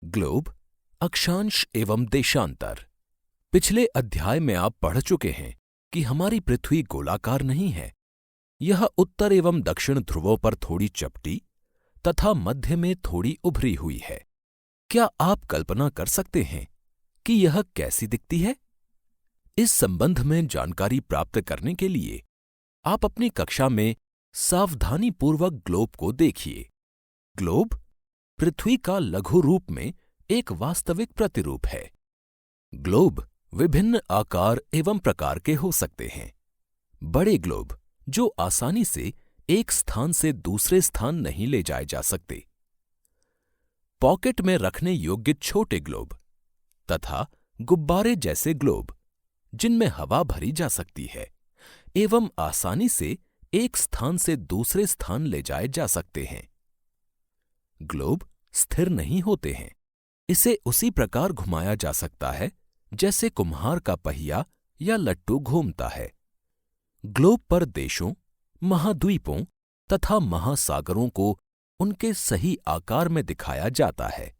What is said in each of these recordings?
Globe, अक्षांश एवं देशांतर। पिछले अध्याय में आप पढ़ चुके हैं कि हमारी पृथ्वी गोलाकार नहीं है। यह उत्तर एवं दक्षिण ध्रुवों पर थोड़ी चपटी तथा मध्य में थोड़ी उभरी हुई है। क्या आप कल्पना कर सकते हैं कि यह कैसी दिखती है? इस संबंध में जानकारी प्राप्त करने के लिए आप अपनी कक्षा में सावधानीपूर्वक ग्लोब को देखिए। ग्लोब पृथ्वी का लघु रूप में एक वास्तविक प्रतिरूप है। ग्लोब विभिन्न आकार एवं प्रकार के हो सकते हैं। बड़े ग्लोब जो आसानी से एक स्थान से दूसरे स्थान नहीं ले जाए जा सकते, पॉकेट में रखने योग्य छोटे ग्लोब तथा गुब्बारे जैसे ग्लोब जिनमें हवा भरी जा सकती है एवं आसानी से एक स्थान से दूसरे स्थान ले जाए जा सकते हैं। ग्लोब स्थिर नहीं होते हैं। इसे उसी प्रकार घुमाया जा सकता है जैसे कुम्हार का पहिया या लट्टू घूमता है। ग्लोब पर देशों, महाद्वीपों तथा महासागरों को उनके सही आकार में दिखाया जाता है।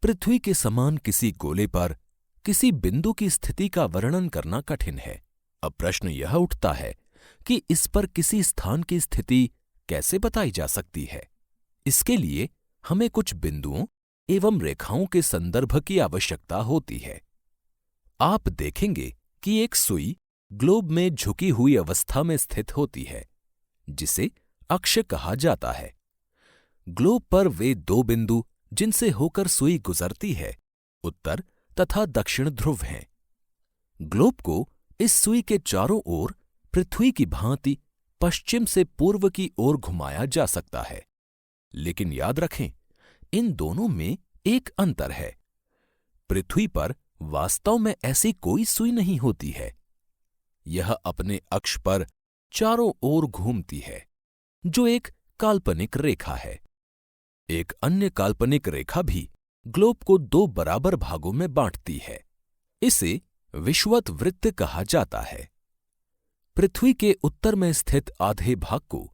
पृथ्वी के समान किसी गोले पर किसी बिंदु की स्थिति का वर्णन करना कठिन है। अब प्रश्न यह उठता है कि इस पर किसी स्थान की स्थिति कैसे बताई जा सकती है। इसके लिए हमें कुछ बिंदुओं एवं रेखाओं के संदर्भ की आवश्यकता होती है। आप देखेंगे कि एक सुई ग्लोब में झुकी हुई अवस्था में स्थित होती है, जिसे अक्ष कहा जाता है। ग्लोब पर वे दो बिंदु जिनसे होकर सुई गुजरती है, उत्तर तथा दक्षिण ध्रुव हैं। ग्लोब को इस सुई के चारों ओर पृथ्वी की भांति पश्चिम से पूर्व की ओर घुमाया जा सकता है। लेकिन याद रखें, इन दोनों में एक अंतर है। पृथ्वी पर वास्तव में ऐसी कोई सुई नहीं होती है। यह अपने अक्ष पर चारों ओर घूमती है, जो एक काल्पनिक रेखा है। एक अन्य काल्पनिक रेखा भी ग्लोब को दो बराबर भागों में बांटती है। इसे विषुवत वृत्त कहा जाता है। पृथ्वी के उत्तर में स्थित आधे भाग को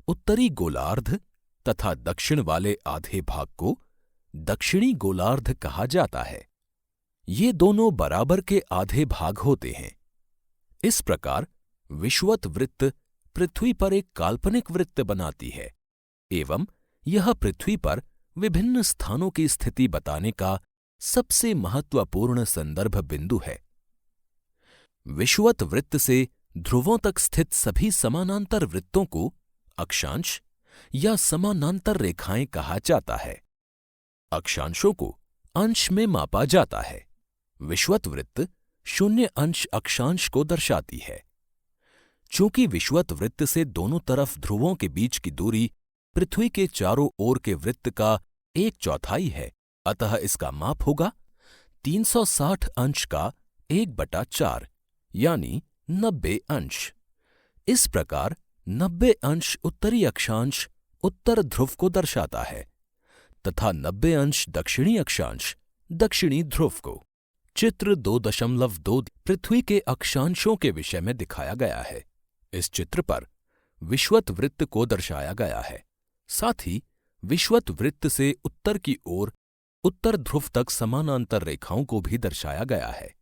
उत्तरी गोलार्ध तथा दक्षिण वाले आधे भाग को दक्षिणी गोलार्ध कहा जाता है। ये दोनों बराबर के आधे भाग होते हैं। इस प्रकार विषुवत वृत्त पृथ्वी पर एक काल्पनिक वृत्त बनाती है एवं यह पृथ्वी पर विभिन्न स्थानों की स्थिति बताने का सबसे महत्वपूर्ण संदर्भ बिंदु है। विषुवत वृत्त से ध्रुवों तक स्थित सभी समानांतर वृत्तों को अक्षांश या समानांतर रेखाएं कहा जाता है। अक्षांशों को अंश में मापा जाता है। विषुवत वृत्त 0 अंश अक्षांश को दर्शाती है। चूंकि विषुवत वृत्त से दोनों तरफ ध्रुवों के बीच की दूरी पृथ्वी के चारों ओर के वृत्त का 1/4 है, अतः इसका माप होगा 360 अंश का 1/4 यानी 90 अंश। इस प्रकार 90 अंश उत्तरी अक्षांश उत्तर ध्रुव को दर्शाता है तथा 90 अंश दक्षिणी अक्षांश दक्षिणी ध्रुव को। चित्र 2.2 पृथ्वी के अक्षांशों के विषय में दिखाया गया है। इस चित्र पर विषुवत वृत्त को दर्शाया गया है। साथ ही विषुवत वृत्त से उत्तर की ओर उत्तर ध्रुव तक समानांतर रेखाओं को भी दर्शाया गया है।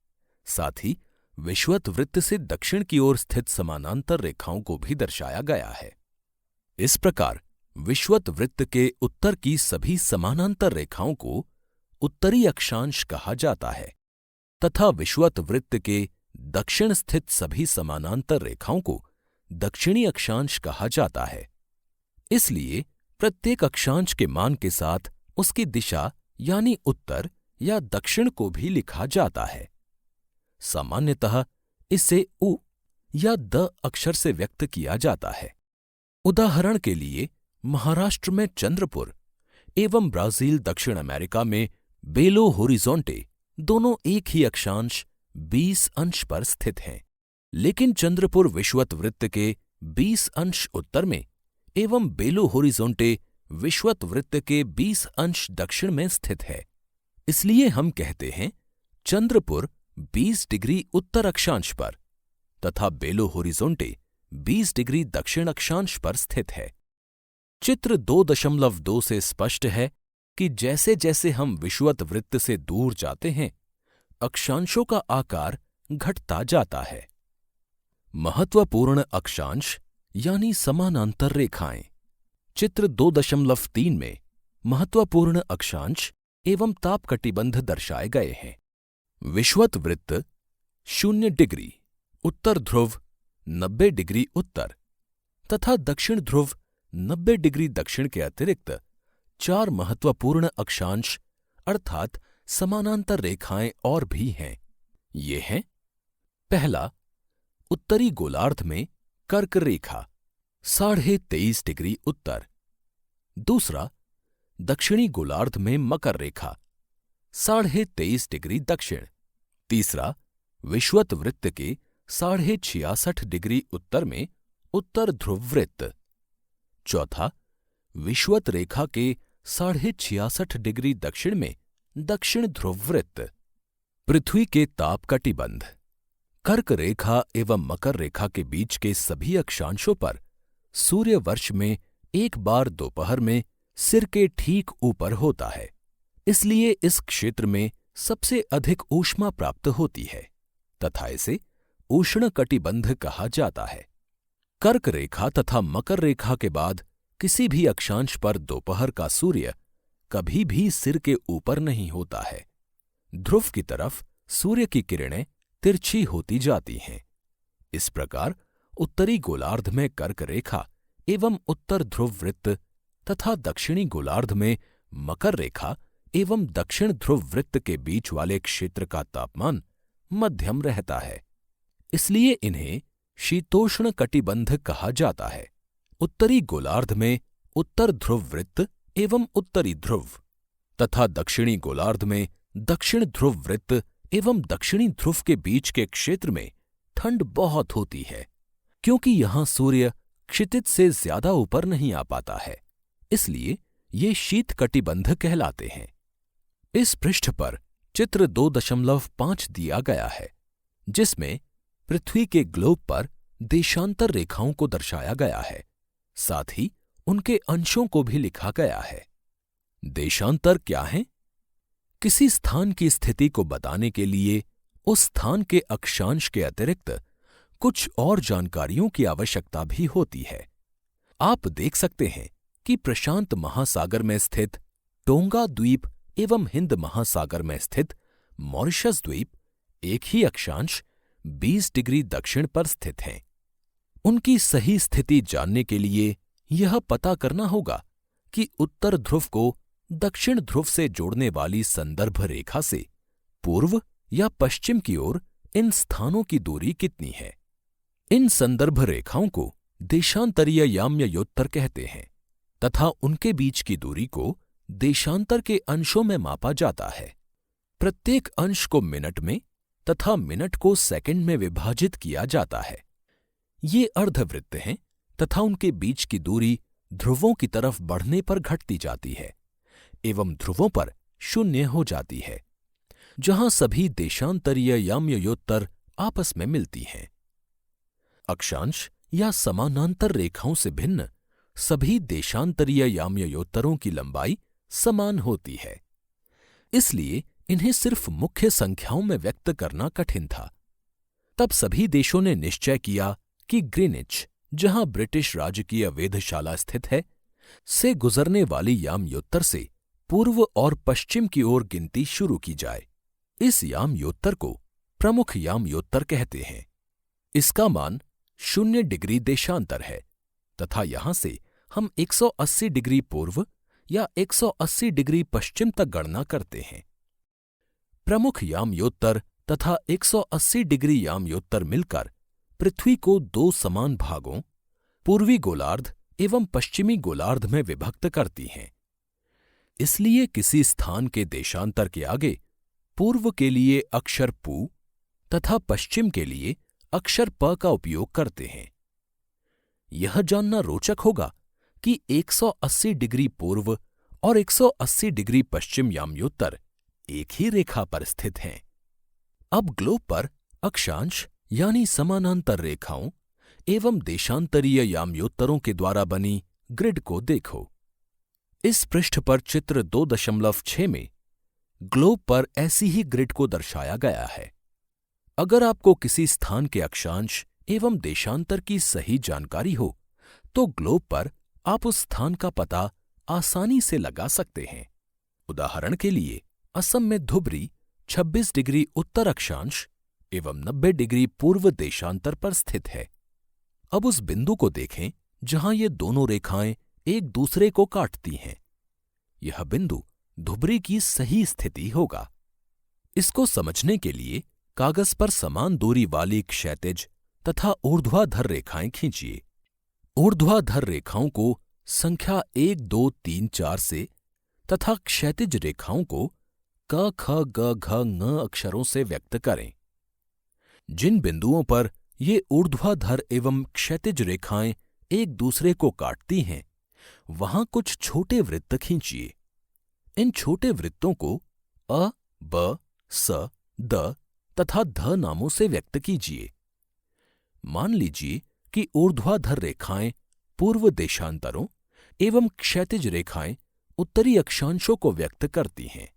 साथ ही विषुवत वृत्त से दक्षिण की ओर स्थित समानांतर रेखाओं को भी दर्शाया गया है। इस प्रकार विषुवत वृत्त के उत्तर की सभी समानांतर रेखाओं को उत्तरी अक्षांश कहा जाता है तथा विषुवत वृत्त के दक्षिण स्थित सभी समानांतर रेखाओं को दक्षिणी अक्षांश कहा जाता है। इसलिए प्रत्येक अक्षांश के मान के साथ उसकी दिशा यानी उत्तर या दक्षिण को भी लिखा जाता है। सामान्यतः इसे उ या द अक्षर से व्यक्त किया जाता है। उदाहरण के लिए महाराष्ट्र में चंद्रपुर एवं ब्राजील दक्षिण अमेरिका में बेलो होरिज़ोंटे दोनों एक ही अक्षांश 20 अंश पर स्थित हैं। लेकिन चंद्रपुर विषुवत वृत्त के 20 अंश उत्तर में एवं बेलो होरिज़ोंटे विषुवत वृत्त के 20 अंश दक्षिण में स्थित है। इसलिए हम कहते हैं चंद्रपुर 20 डिग्री उत्तर अक्षांश पर तथा बेलो होरिज़ोंटे 20 डिग्री दक्षिण अक्षांश पर स्थित है। चित्र 2.2 से स्पष्ट है कि जैसे जैसे हम विषुवत वृत्त से दूर जाते हैं, अक्षांशों का आकार घटता जाता है। महत्वपूर्ण अक्षांश यानी समानांतर रेखाएं। चित्र 2.3 में महत्वपूर्ण अक्षांश एवं तापकटिबंध दर्शाए गए हैं। विषुवत वृत्त 0 डिग्री, उत्तर ध्रुव 90 डिग्री उत्तर तथा दक्षिण ध्रुव 90 डिग्री दक्षिण के अतिरिक्त 4 महत्वपूर्ण अक्षांश अर्थात समानांतर रेखाएं और भी हैं। ये हैं: पहला, उत्तरी गोलार्ध में कर्क रेखा 23.5 डिग्री उत्तर। दूसरा, दक्षिणी गोलार्ध में मकर रेखा 23.5 डिग्री दक्षिण। तीसरा, विषुवत वृत्त के 66.5 डिग्री उत्तर में उत्तर ध्रुव वृत्त। चौथा, विषुवत रेखा के 66.5 डिग्री दक्षिण में दक्षिण ध्रुव वृत्त। पृथ्वी के ताप कटिबंध। कर्क रेखा एवं मकर रेखा के बीच के सभी अक्षांशों पर सूर्य वर्ष में एक बार दोपहर में सिर के ठीक ऊपर होता है, इसलिए इस क्षेत्र में सबसे अधिक ऊष्मा प्राप्त होती है तथा इसे उष्ण कटिबंध कहा जाता है। कर्क रेखा तथा मकर रेखा के बाद किसी भी अक्षांश पर दोपहर का सूर्य कभी भी सिर के ऊपर नहीं होता है। ध्रुव की तरफ सूर्य की किरणें तिरछी होती जाती हैं। इस प्रकार उत्तरी गोलार्ध में कर्क रेखा एवं उत्तर ध्रुव वृत्त तथा दक्षिणी गोलार्ध में मकर रेखा एवं दक्षिण ध्रुव वृत्त के बीच वाले क्षेत्र का तापमान मध्यम रहता है, इसलिए इन्हें शीतोष्ण कटिबंध कहा जाता है। उत्तरी गोलार्ध में उत्तर ध्रुव वृत्त एवं उत्तरी ध्रुव तथा दक्षिणी गोलार्ध में दक्षिण ध्रुव वृत्त एवं दक्षिणी ध्रुव के बीच के क्षेत्र में ठंड बहुत होती है, क्योंकि यहां सूर्य क्षितिज से ज्यादा ऊपर नहीं आ पाता है, इसलिए ये शीत कटिबंध कहलाते हैं। इस पृष्ठ पर चित्र 2.5 दिया गया है, जिसमें पृथ्वी के ग्लोब पर देशांतर रेखाओं को दर्शाया गया है, साथ ही उनके अंशों को भी लिखा गया है। देशांतर क्या हैं? किसी स्थान की स्थिति को बताने के लिए उस स्थान के अक्षांश के अतिरिक्त कुछ और जानकारियों की आवश्यकता भी होती है। आप देख सकते हैं कि प्रशांत महासागर में स्थित टोंगा द्वीप एवं हिंद महासागर में स्थित मॉरिशस द्वीप एक ही अक्षांश 20 डिग्री दक्षिण पर स्थित हैं। उनकी सही स्थिति जानने के लिए यह पता करना होगा कि उत्तर ध्रुव को दक्षिण ध्रुव से जोड़ने वाली संदर्भ रेखा से पूर्व या पश्चिम की ओर इन स्थानों की दूरी कितनी है। इन संदर्भ रेखाओं को देशांतरीय याम्योत्तर कहते हैं तथा उनके बीच की दूरी को देशांतर के अंशों में मापा जाता है। प्रत्येक अंश को मिनट में तथा मिनट को सेकंड में विभाजित किया जाता है। ये अर्धवृत्त हैं तथा उनके बीच की दूरी ध्रुवों की तरफ बढ़ने पर घटती जाती है एवं ध्रुवों पर 0 हो जाती है, जहां सभी देशांतरीय याम्योत्तर आपस में मिलती हैं। अक्षांश या समानांतर रेखाओं से भिन्न सभी देशांतरीय याम्योत्तरों की लंबाई समान होती है, इसलिए इन्हें सिर्फ मुख्य संख्याओं में व्यक्त करना कठिन था। तब सभी देशों ने निश्चय किया कि ग्रीनिच, जहां ब्रिटिश राजकीय वेधशाला स्थित है, से गुजरने वाली याम्योत्तर से पूर्व और पश्चिम की ओर गिनती शुरू की जाए। इस याम्योत्तर को प्रमुख याम्योत्तर कहते हैं। इसका मान 0 डिग्री देशांतर है तथा यहां से हम 180 डिग्री पूर्व या 180 डिग्री पश्चिम तक गणना करते हैं। प्रमुख याम्योत्तर तथा 180 डिग्री याम्योत्तर मिलकर पृथ्वी को 2 समान भागों, पूर्वी गोलार्ध एवं पश्चिमी गोलार्ध में विभक्त करती हैं। इसलिए किसी स्थान के देशांतर के आगे पूर्व के लिए अक्षर पू तथा पश्चिम के लिए अक्षर प का उपयोग करते हैं। यह जानना रोचक होगा कि 180 डिग्री पूर्व और 180 डिग्री पश्चिम याम्योत्तर एक ही रेखा पर स्थित हैं। अब ग्लोब पर अक्षांश यानी समानांतर रेखाओं एवं देशांतरीय याम्योत्तरों के द्वारा बनी ग्रिड को देखो। इस पृष्ठ पर चित्र 2.6 में ग्लोब पर ऐसी ही ग्रिड को दर्शाया गया है। अगर आपको किसी स्थान के अक्षांश एवं देशांतर की सही जानकारी हो तो ग्लोब पर आप उस स्थान का पता आसानी से लगा सकते हैं। उदाहरण के लिए असम में धुबरी 26 डिग्री उत्तर अक्षांश एवं 90 डिग्री पूर्व देशांतर पर स्थित है। अब उस बिंदु को देखें जहां ये दोनों रेखाएं एक दूसरे को काटती हैं। यह बिंदु धुबरी की सही स्थिति होगा। इसको समझने के लिए कागज पर समान दूरी वाली क्षैतिज तथा ऊर्ध्वाधर रेखाएं खींचिए। ऊर्ध्वाधर रेखाओं को संख्या 1, 2, 3, 4 से तथा क्षैतिज रेखाओं को क, ख, ग, घ, ङ अक्षरों से व्यक्त करें। जिन बिंदुओं पर ये ऊर्ध्वाधर एवं क्षैतिज रेखाएं एक दूसरे को काटती हैं, वहां कुछ छोटे वृत्त खींचिए। इन छोटे वृत्तों को अ, ब, स, द तथा ध नामों से व्यक्त कीजिए। मान लीजिए कि ऊर्ध्वाधर रेखाएं पूर्व देशांतरों एवं क्षैतिज रेखाएं उत्तरी अक्षांशों को व्यक्त करती हैं।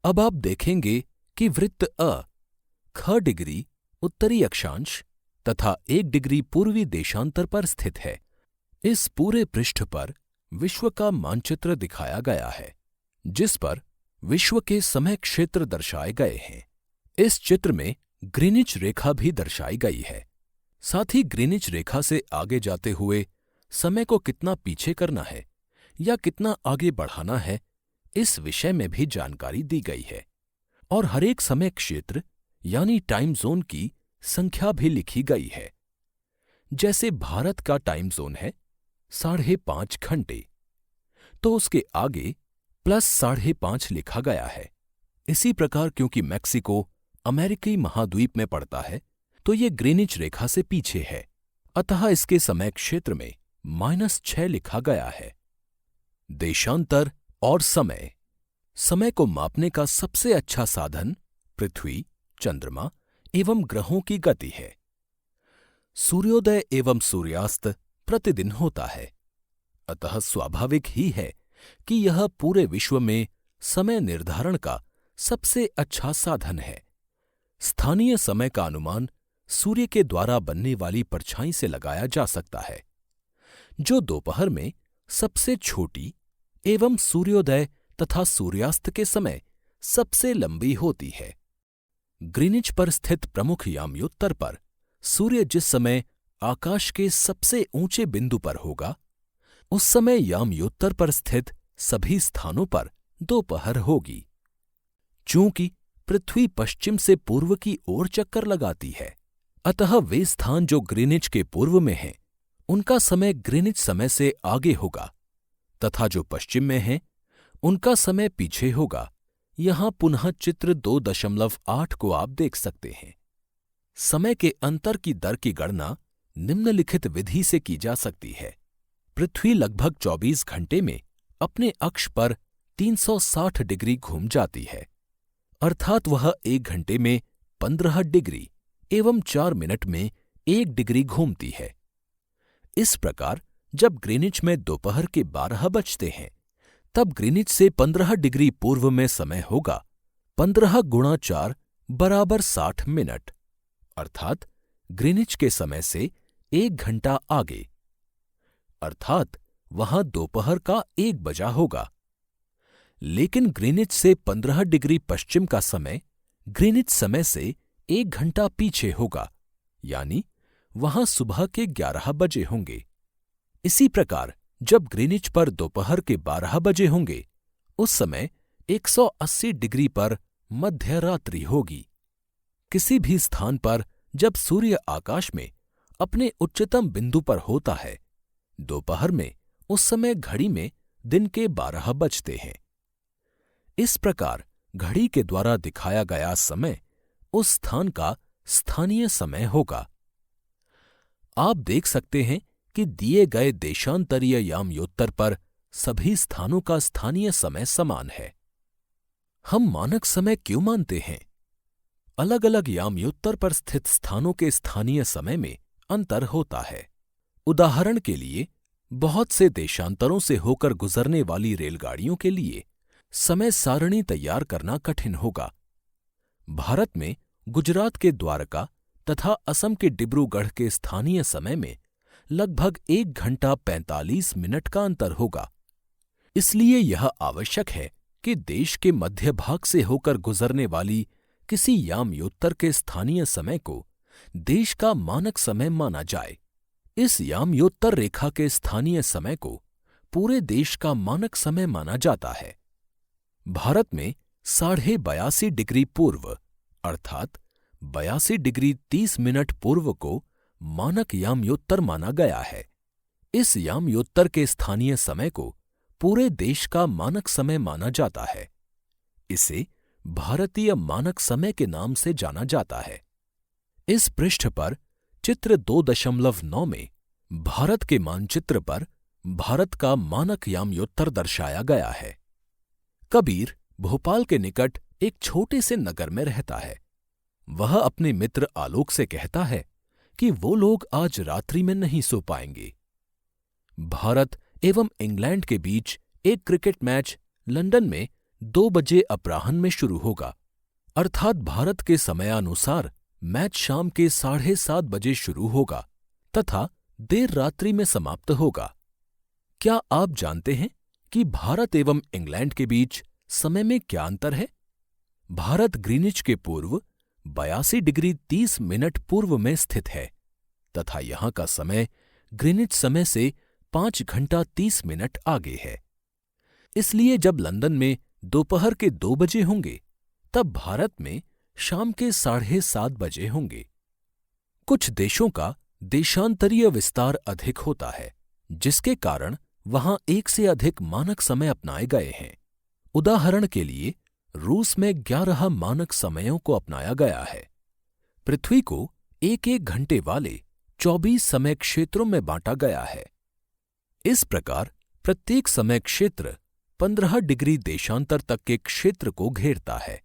अब आप देखेंगे कि वृत्त अ ख डिग्री उत्तरी अक्षांश तथा 1 डिग्री पूर्वी देशांतर पर स्थित है। इस पूरे पृष्ठ पर विश्व का मानचित्र दिखाया गया है, जिस पर विश्व के समय क्षेत्र दर्शाए गए हैं। इस चित्र में ग्रीनिच रेखा भी दर्शाई गई है। साथ ही ग्रीनिच रेखा से आगे जाते हुए समय को कितना पीछे करना है या कितना आगे बढ़ाना है, इस विषय में भी जानकारी दी गई है और हर एक समय क्षेत्र यानी टाइम जोन की संख्या भी लिखी गई है। जैसे भारत का टाइम जोन है 5.5 घंटे, तो उसके आगे +5.5 लिखा गया है। इसी प्रकार क्योंकि मैक्सिको अमेरिकी महाद्वीप में पड़ता है, तो ये ग्रीनिच रेखा से पीछे है, अतः इसके समय क्षेत्र में -6 लिखा गया है। देशांतर और समय। समय को मापने का सबसे अच्छा साधन पृथ्वी, चंद्रमा एवं ग्रहों की गति है। सूर्योदय एवं सूर्यास्त प्रतिदिन होता है, अतः स्वाभाविक ही है कि यह पूरे विश्व में समय निर्धारण का सबसे अच्छा साधन है। स्थानीय समय का अनुमान सूर्य के द्वारा बनने वाली परछाई से लगाया जा सकता है, जो दोपहर में सबसे छोटी एवं सूर्योदय तथा सूर्यास्त के समय सबसे लंबी होती है। ग्रीनिच पर स्थित प्रमुख यामयोत्तर पर सूर्य जिस समय आकाश के सबसे ऊंचे बिंदु पर होगा, उस समय यामयोत्तर पर स्थित सभी स्थानों पर दोपहर होगी। चूंकि पृथ्वी पश्चिम से पूर्व की ओर चक्कर लगाती है, अतः वे स्थान जो ग्रीनिच के पूर्व में हैं, उनका समय ग्रीनिच समय से आगे होगा तथा जो पश्चिम में हैं, उनका समय पीछे होगा। यहां पुनः चित्र 2.8 को आप देख सकते हैं। समय के अंतर की दर की गणना निम्नलिखित विधि से की जा सकती है। पृथ्वी लगभग 24 घंटे में अपने अक्ष पर 360 डिग्री घूम जाती है, अर्थात वह 1 घंटे में 15 डिग्री एवं 4 मिनट में 1 डिग्री घूमती है। इस प्रकार जब ग्रीनिच में दोपहर के 12 बजते हैं, तब ग्रीनिच से 15 डिग्री पूर्व में समय होगा 15 × 4 = 60 मिनट, अर्थात ग्रीनिच के समय से 1 घंटा आगे, अर्थात वहां दोपहर का 1 बजा होगा। लेकिन ग्रीनिच से 15 डिग्री पश्चिम का समय ग्रीनिच समय से 1 घंटा पीछे होगा, यानी वहां सुबह के 11 बजे होंगे। इसी प्रकार जब ग्रीनिच पर दोपहर के 12 बजे होंगे, उस समय 180 डिग्री पर मध्य रात्रि होगी। किसी भी स्थान पर जब सूर्य आकाश में अपने उच्चतम बिंदु पर होता है, दोपहर में उस समय घड़ी में दिन के 12 बजते हैं। इस प्रकार घड़ी के द्वारा दिखाया गया समय उस स्थान का स्थानीय समय होगा। आप देख सकते हैं कि दिए गए देशांतरीय यामयोत्तर पर सभी स्थानों का स्थानीय समय समान है। हम मानक समय क्यों मानते हैं? अलग अलग यामयोत्तर पर स्थित स्थानों के स्थानीय समय में अंतर होता है। उदाहरण के लिए बहुत से देशांतरों से होकर गुजरने वाली रेलगाड़ियों के लिए समय सारणी तैयार करना कठिन होगा। भारत में गुजरात के द्वारका तथा असम के डिब्रूगढ़ के स्थानीय समय में लगभग 1 घंटा 45 मिनट का अंतर होगा। इसलिए यह आवश्यक है कि देश के मध्य भाग से होकर गुजरने वाली किसी यामयोत्तर के स्थानीय समय को देश का मानक समय माना जाए। इस यामयोत्तर रेखा के स्थानीय समय को पूरे देश का मानक समय माना जाता है। भारत में 82.5 डिग्री पूर्व अर्थात 82 डिग्री 30 मिनट पूर्व को मानक यामयोत्तर माना गया है। इस यामयोत्तर के स्थानीय समय को पूरे देश का मानक समय माना जाता है। इसे भारतीय मानक समय के नाम से जाना जाता है। इस पृष्ठ पर चित्र 2.9 में भारत के मानचित्र पर भारत का मानक यामयोत्तर दर्शाया गया है। कबीर भोपाल के निकट एक छोटे से नगर में रहता है। वह अपने मित्र आलोक से कहता है कि वो लोग आज रात्रि में नहीं सो पाएंगे। भारत एवं इंग्लैंड के बीच एक क्रिकेट मैच लंदन में 2 बजे अपराह्न में शुरू होगा, अर्थात भारत के समयानुसार मैच शाम के 7:30 बजे शुरू होगा तथा देर रात्रि में समाप्त होगा। क्या आप जानते हैं कि भारत एवं इंग्लैंड के बीच समय में क्या अंतर है? भारत ग्रीनिच के पूर्व 82 डिग्री 30 मिनट पूर्व में स्थित है तथा यहां का समय ग्रीनिच समय से 5 घंटा 30 मिनट आगे है। इसलिए जब लंदन में दोपहर के 2 बजे होंगे तब भारत में शाम के 7:30 बजे होंगे। कुछ देशों का देशांतरीय विस्तार अधिक होता है, जिसके कारण वहां एक से अधिक मानक समय अपनाए गए हैं। उदाहरण के लिए रूस में 11 मानक समयों को अपनाया गया है। पृथ्वी को एक घंटे वाले 24 समय क्षेत्रों में बांटा गया है। इस प्रकार प्रत्येक समय क्षेत्र 15 डिग्री देशांतर तक के क्षेत्र को घेरता है।